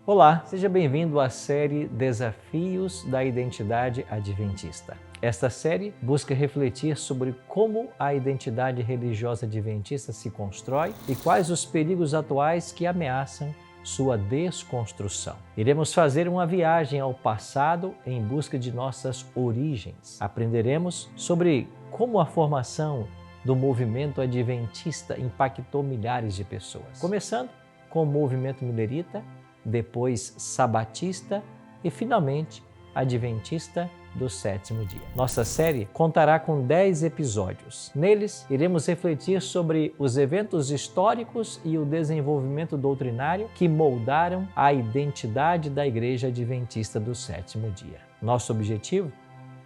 Olá, seja bem-vindo à série Desafios da Identidade Adventista. Esta série busca refletir sobre como a identidade religiosa adventista se constrói e quais os perigos atuais que ameaçam sua desconstrução. Iremos fazer uma viagem ao passado em busca de nossas origens. Aprenderemos sobre como a formação do movimento adventista impactou milhares de pessoas, começando com o movimento milerita, depois sabatista e, finalmente, adventista do sétimo dia. Nossa série contará com 10 episódios. Neles, iremos refletir sobre os eventos históricos e o desenvolvimento doutrinário que moldaram a identidade da Igreja Adventista do sétimo dia. Nosso objetivo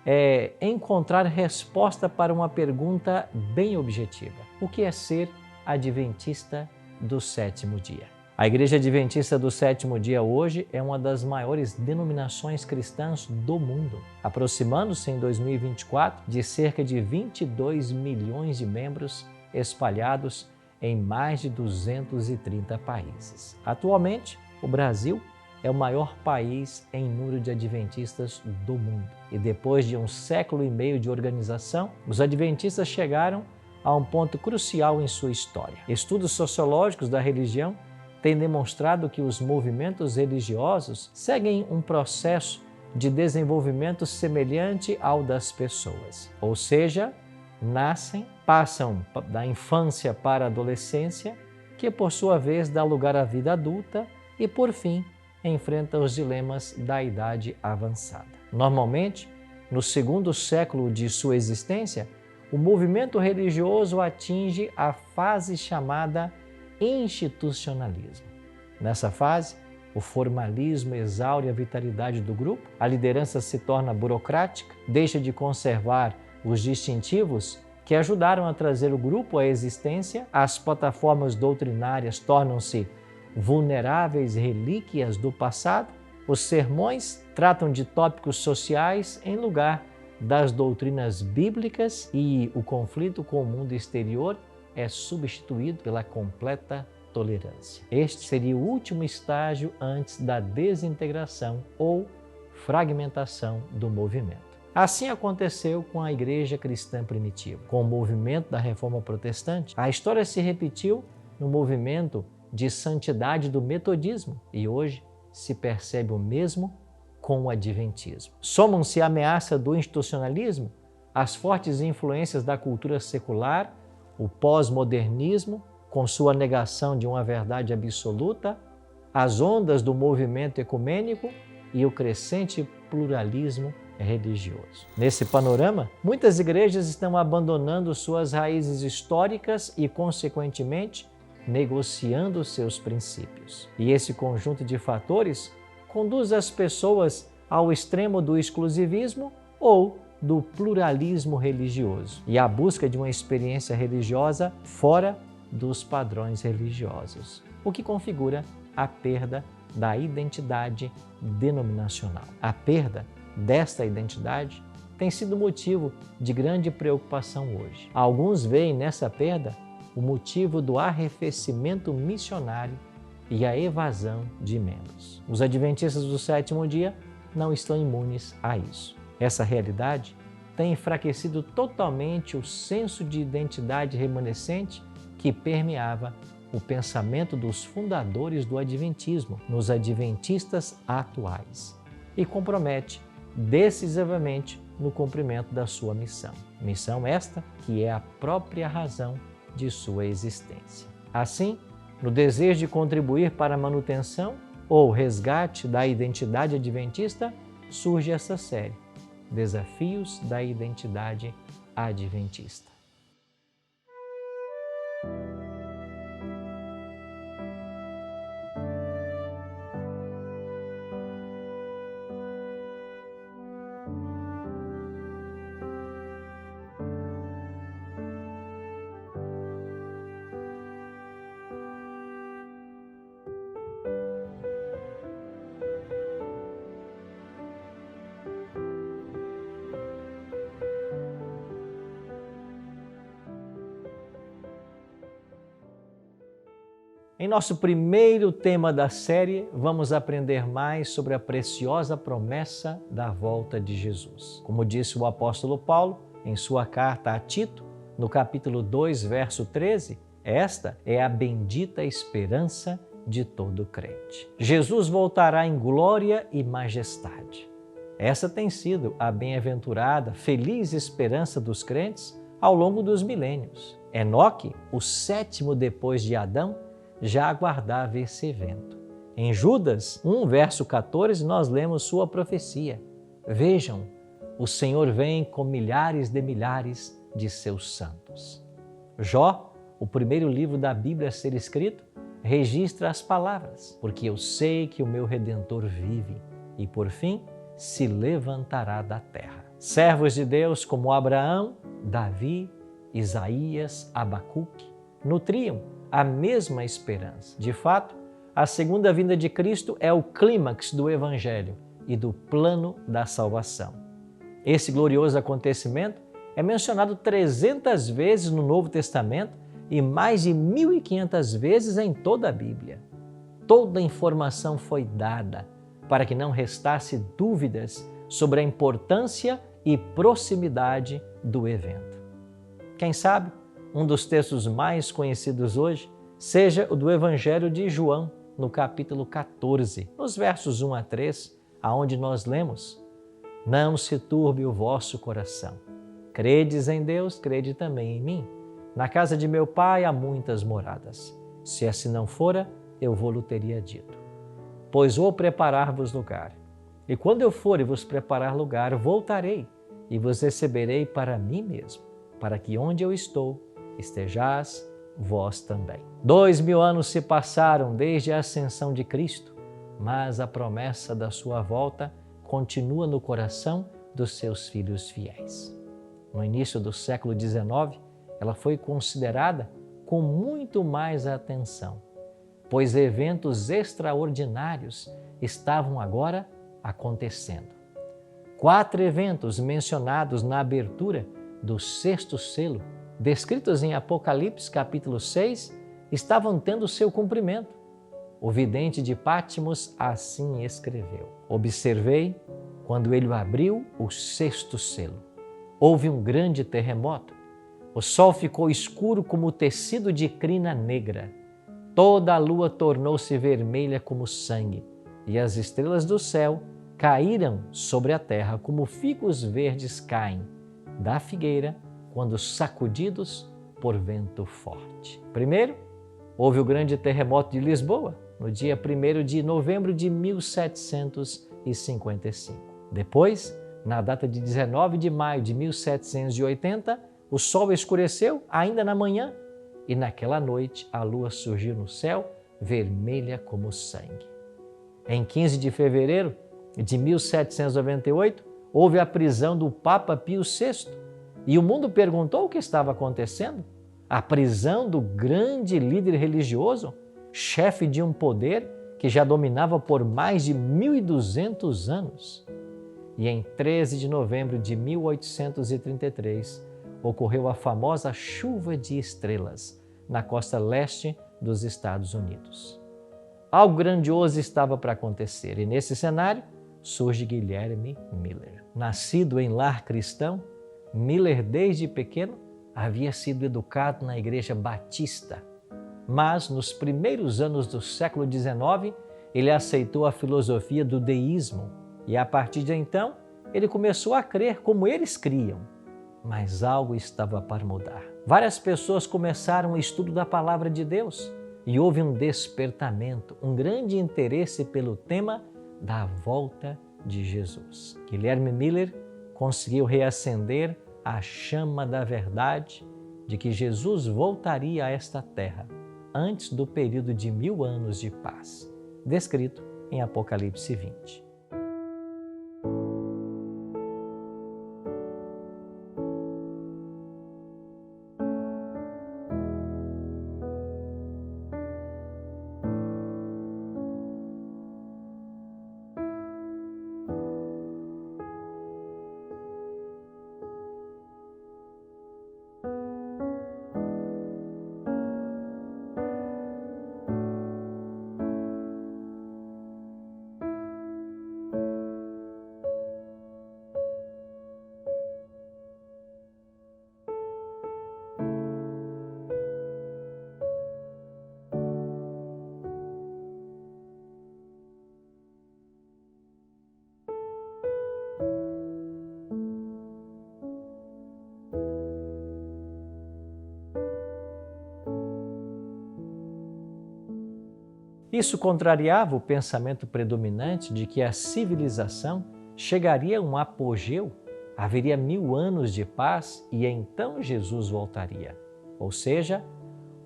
é encontrar resposta para uma pergunta bem objetiva: o que é ser adventista do sétimo dia? A Igreja Adventista do sétimo dia hoje é uma das maiores denominações cristãs do mundo, aproximando-se em 2024 de cerca de 22 milhões de membros espalhados em mais de 230 países. Atualmente, o Brasil é o maior país em número de adventistas do mundo. E depois de um século e meio de organização, os adventistas chegaram a um ponto crucial em sua história. Estudos sociológicos da religião têm demonstrado que os movimentos religiosos seguem um processo de desenvolvimento semelhante ao das pessoas. Ou seja, nascem, passam da infância para a adolescência, que por sua vez dá lugar à vida adulta e, por fim, enfrenta os dilemas da idade avançada. Normalmente, no segundo século de sua existência, o movimento religioso atinge a fase chamada institucionalismo. Nessa fase, o formalismo exaure a vitalidade do grupo, a liderança se torna burocrática, deixa de conservar os distintivos que ajudaram a trazer o grupo à existência, as plataformas doutrinárias tornam-se vulneráveis relíquias do passado, os sermões tratam de tópicos sociais em lugar das doutrinas bíblicas e o conflito com o mundo exterior é substituído pela completa tolerância. Este seria o último estágio antes da desintegração ou fragmentação do movimento. Assim aconteceu com a igreja cristã primitiva. Com o movimento da Reforma Protestante, a história se repetiu no movimento de santidade do metodismo e hoje se percebe o mesmo com o adventismo. Somam-se a ameaça do institucionalismo, as fortes influências da cultura secular, o pós-modernismo, com sua negação de uma verdade absoluta, as ondas do movimento ecumênico e o crescente pluralismo religioso. Nesse panorama, muitas igrejas estão abandonando suas raízes históricas e, consequentemente, negociando seus princípios. E esse conjunto de fatores conduz as pessoas ao extremo do exclusivismo ou do pluralismo religioso e à busca de uma experiência religiosa fora dos padrões religiosos, o que configura a perda da identidade denominacional. A perda desta identidade tem sido motivo de grande preocupação hoje. Alguns veem nessa perda o motivo do arrefecimento missionário e a evasão de membros. Os adventistas do sétimo dia não estão imunes a isso. Essa realidade tem enfraquecido totalmente o senso de identidade remanescente que permeava o pensamento dos fundadores do adventismo nos adventistas atuais e compromete decisivamente no cumprimento da sua missão. Missão esta que é a própria razão de sua existência. Assim, no desejo de contribuir para a manutenção ou resgate da identidade adventista, surge essa série, Desafios da Identidade Adventista. Em nosso primeiro tema da série, vamos aprender mais sobre a preciosa promessa da volta de Jesus. Como disse o apóstolo Paulo em sua carta a Tito, no capítulo 2, verso 13, esta é a bendita esperança de todo crente. Jesus voltará em glória e majestade. Essa tem sido a bem-aventurada, feliz esperança dos crentes ao longo dos milênios. Enoque, o sétimo depois de Adão, já aguardava esse evento. Em Judas 1, verso 14, nós lemos sua profecia. Vejam, o Senhor vem com milhares de seus santos. Jó, o primeiro livro da Bíblia a ser escrito, registra as palavras, porque eu sei que o meu Redentor vive e, por fim, se levantará da terra. Servos de Deus como Abraão, Davi, Isaías, Abacuque, nutriam a mesma esperança. De fato, a segunda vinda de Cristo é o clímax do Evangelho e do plano da salvação. Esse glorioso acontecimento é mencionado 300 vezes no Novo Testamento e mais de 1.500 vezes em toda a Bíblia. Toda a informação foi dada para que não restasse dúvidas sobre a importância e proximidade do evento. Quem sabe, um dos textos mais conhecidos hoje seja o do Evangelho de João, no capítulo 14, nos versos 1 a 3, aonde nós lemos: Não se turbe o vosso coração. Credes em Deus, crede também em mim. Na casa de meu Pai há muitas moradas. Se assim não fora, eu vou-lo teria dito. Pois vou preparar-vos lugar. E quando eu for e vos preparar lugar, voltarei e vos receberei para mim mesmo, para que onde eu estou, estejais vós também. 2000 anos se passaram desde a ascensão de Cristo, mas a promessa da sua volta continua no coração dos seus filhos fiéis. No início do século XIX, ela foi considerada com muito mais atenção, pois eventos extraordinários estavam agora acontecendo. 4 eventos mencionados na abertura do 6º selo, descritos em Apocalipse capítulo 6, estavam tendo seu cumprimento. O vidente de Patmos assim escreveu: Observei quando ele abriu o 6º selo. Houve um grande terremoto. O sol ficou escuro como tecido de crina negra. Toda a lua tornou-se vermelha como sangue, e as estrelas do céu caíram sobre a terra como figos verdes caem da figueira quando sacudidos por vento forte. Primeiro, houve o grande terremoto de Lisboa, no dia 1º de novembro de 1755. Depois, na data de 19 de maio de 1780, o sol escureceu ainda na manhã e naquela noite a lua surgiu no céu vermelha como sangue. Em 15 de fevereiro de 1798, houve a prisão do Papa Pio VI e o mundo perguntou o que estava acontecendo. A prisão do grande líder religioso, chefe de um poder que já dominava por mais de 1.200 anos. E em 13 de novembro de 1833, ocorreu a famosa chuva de estrelas na costa leste dos Estados Unidos. Algo grandioso estava para acontecer e nesse cenário surge Guilherme Miller. Nascido em lar cristão, Miller desde pequeno havia sido educado na Igreja Batista, mas nos primeiros anos do século XIX ele aceitou a filosofia do deísmo e a partir de então ele começou a crer como eles criam. Mas algo estava para mudar. Várias pessoas começaram o estudo da Palavra de Deus e houve um despertamento, um grande interesse pelo tema da volta de Jesus. Guilherme Miller conseguiu reacender a chama da verdade de que Jesus voltaria a esta terra antes do período de 1000 anos de paz, descrito em Apocalipse 20. Isso contrariava o pensamento predominante de que a civilização chegaria a um apogeu, haveria 1000 anos de paz e então Jesus voltaria. Ou seja,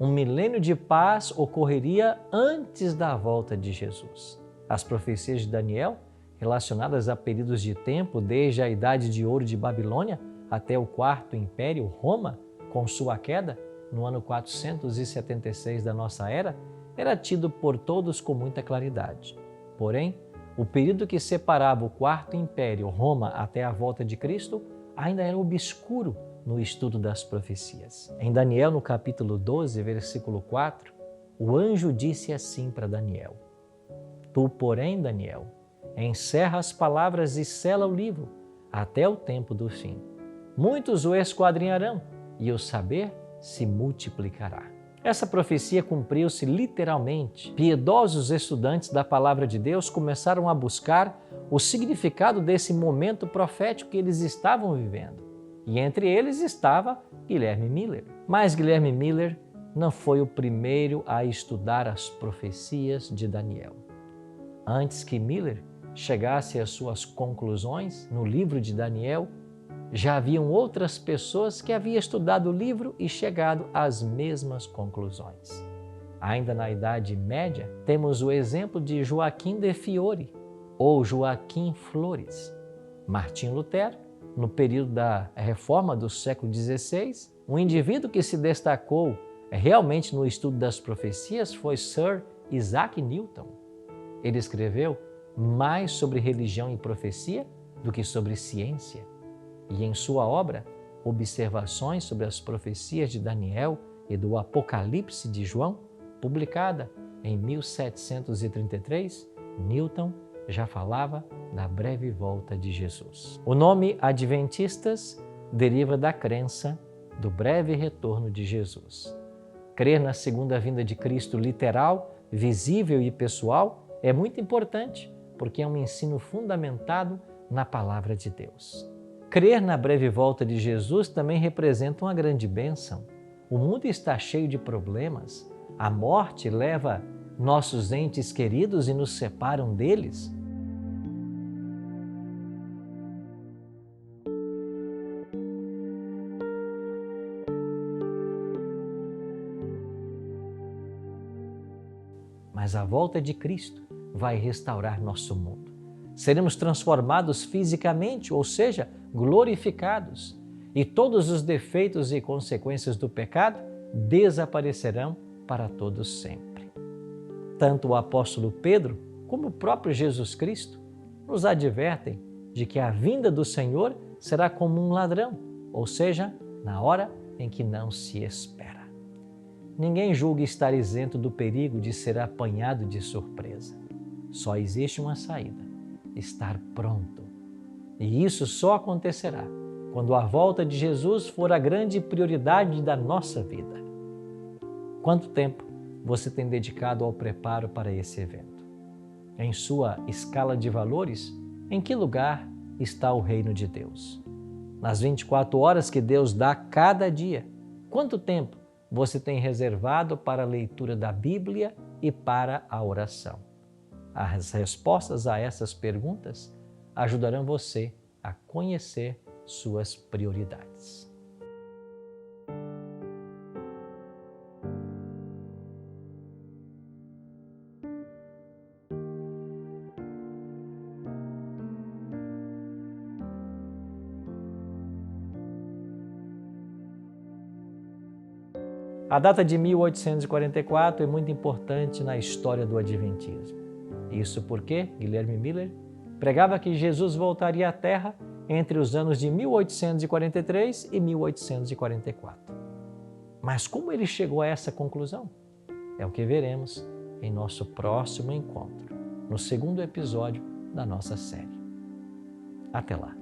um milênio de paz ocorreria antes da volta de Jesus. As profecias de Daniel, relacionadas a períodos de tempo desde a Idade de Ouro de Babilônia até o Quarto Império, Roma, com sua queda, no ano 476 da nossa era, era tido por todos com muita claridade. Porém, o período que separava o Quarto Império, Roma, até a volta de Cristo, ainda era obscuro no estudo das profecias. Em Daniel, no capítulo 12, versículo 4, o anjo disse assim para Daniel: Tu, porém, Daniel, encerra as palavras e sela o livro até o tempo do fim. Muitos o esquadrinharão e o saber se multiplicará. Essa profecia cumpriu-se literalmente. Piedosos estudantes da Palavra de Deus começaram a buscar o significado desse momento profético que eles estavam vivendo. E entre eles estava Guilherme Miller. Mas Guilherme Miller não foi o primeiro a estudar as profecias de Daniel. Antes que Miller chegasse às suas conclusões no livro de Daniel, já haviam outras pessoas que haviam estudado o livro e chegado às mesmas conclusões. Ainda na Idade Média, temos o exemplo de Joaquim de Fiore, ou Joaquim Flores. Martim Lutero, no período da Reforma do século XVI, um indivíduo que se destacou realmente no estudo das profecias foi Sir Isaac Newton. Ele escreveu mais sobre religião e profecia do que sobre ciência. E em sua obra, Observações sobre as Profecias de Daniel e do Apocalipse de João, publicada em 1733, Newton já falava da breve volta de Jesus. O nome Adventistas deriva da crença do breve retorno de Jesus. Crer na segunda vinda de Cristo literal, visível e pessoal é muito importante, porque é um ensino fundamentado na Palavra de Deus. Crer na breve volta de Jesus também representa uma grande bênção. O mundo está cheio de problemas. A morte leva nossos entes queridos e nos separam deles. Mas a volta de Cristo vai restaurar nosso mundo. Seremos transformados fisicamente, ou seja, glorificados, e todos os defeitos e consequências do pecado desaparecerão para todos sempre. Tanto o apóstolo Pedro como o próprio Jesus Cristo nos advertem de que a vinda do Senhor será como um ladrão, ou seja, na hora em que não se espera. Ninguém julga estar isento do perigo de ser apanhado de surpresa. Só existe uma saída: estar pronto. E isso só acontecerá quando a volta de Jesus for a grande prioridade da nossa vida. Quanto tempo você tem dedicado ao preparo para esse evento? Em sua escala de valores, em que lugar está o reino de Deus? Nas 24 horas que Deus dá cada dia, quanto tempo você tem reservado para a leitura da Bíblia e para a oração? As respostas a essas perguntas ajudarão você a conhecer suas prioridades. A data de 1844 é muito importante na história do Adventismo. Isso porque Guilherme Miller pregava que Jesus voltaria à Terra entre os anos de 1843 e 1844. Mas como ele chegou a essa conclusão? É o que veremos em nosso próximo encontro, no segundo episódio da nossa série. Até lá!